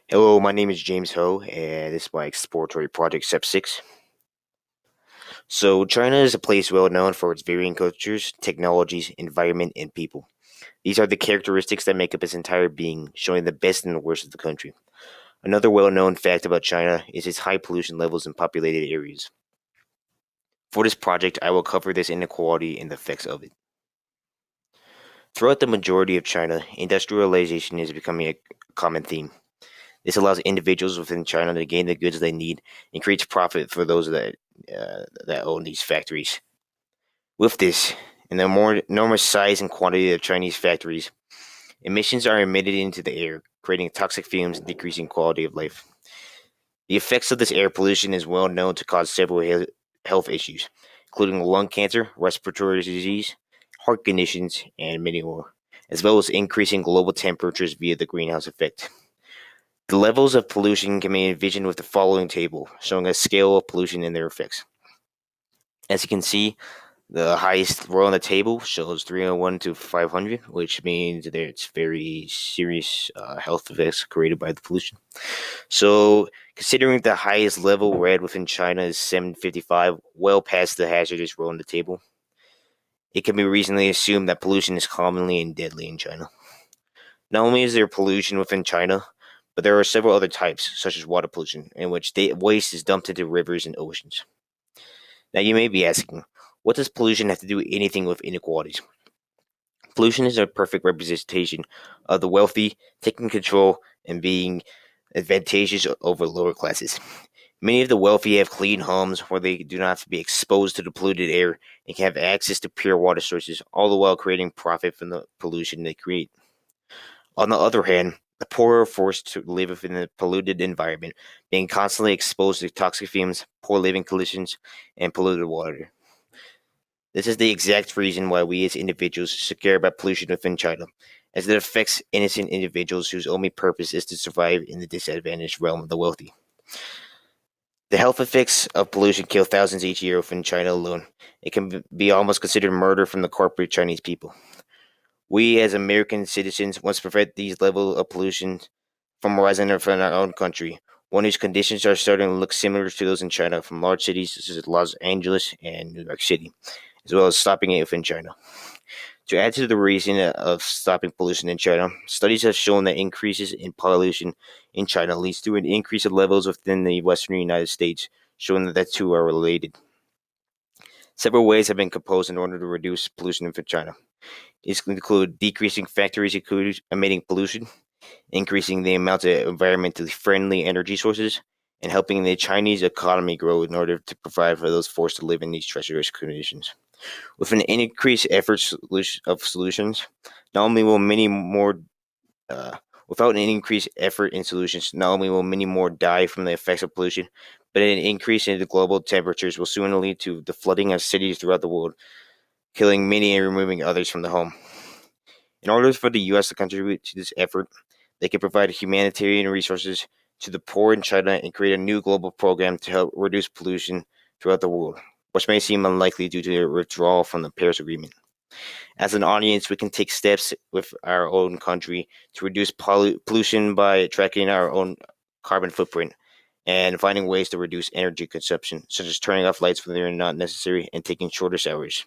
Hello, my name is James Ho, and this is my exploratory project, Step 6. So, China is a place well known for its varying cultures, technologies, environment, and people. These are the characteristics that make up its entire being, showing the best and the worst of the country. Another well known fact about China is its high pollution levels in populated areas. For this project, I will cover this inequality and the effects of it. Throughout the majority of China, industrialization is becoming a common theme. This allows individuals within China to gain the goods they need and creates profit for those that own these factories. With this, and the more enormous size and quantity of Chinese factories, emissions are emitted into the air, creating toxic fumes and decreasing quality of life. The effects of this air pollution is well known to cause several health issues, including lung cancer, respiratory disease, heart conditions, and many more, as well as increasing global temperatures via the greenhouse effect. The levels of pollution can be envisioned with the following table, showing a scale of pollution and their effects. As you can see, the highest row on the table shows 301 to 500, which means that it's very serious health effects created by the pollution. So, considering the highest level red within China is 755, well past the hazardous row on the table, it can be reasonably assumed that pollution is commonly and deadly in China. Not only is there pollution within China, but there are several other types, such as water pollution, in which waste is dumped into rivers and oceans. Now, you may be asking, what does pollution have to do with anything with inequalities? Pollution is a perfect representation of the wealthy taking control and being advantageous over lower classes. Many of the wealthy have clean homes where they do not have to be exposed to the polluted air and can have access to pure water sources, all the while creating profit from the pollution they create. On the other hand, the poor are forced to live within a polluted environment, being constantly exposed to toxic fumes, poor living conditions, and polluted water. This is the exact reason why we as individuals should care about pollution within China, as it affects innocent individuals whose only purpose is to survive in the disadvantaged realm of the wealthy. The health effects of pollution kill thousands each year within China alone. It can be almost considered murder from the corporate Chinese people. We, as American citizens, must prevent these levels of pollution from rising from our own country, one whose conditions are starting to look similar to those in China from large cities such as Los Angeles and New York City, as well as stopping it within China. To add to the reason of stopping pollution in China, studies have shown that increases in pollution in China leads to an increase of levels within the western United States, showing that the two are related. Several ways have been proposed in order to reduce pollution in China. These include decreasing factories emitting pollution, increasing the amount of environmentally friendly energy sources, and helping the Chinese economy grow in order to provide for those forced to live in these treacherous conditions. With an increased effort of solutions, not only will many more, without an increased effort in solutions, not only will many more die from the effects of pollution, but an increase in the global temperatures will soon lead to the flooding of cities throughout the world, killing many and removing others from the home. In order for the U.S. to contribute to this effort, they can provide humanitarian resources to the poor in China and create a new global program to help reduce pollution throughout the world, which may seem unlikely due to their withdrawal from the Paris Agreement. As an audience, we can take steps with our own country to reduce pollution by tracking our own carbon footprint and finding ways to reduce energy consumption, such as turning off lights when they're not necessary and taking shorter showers.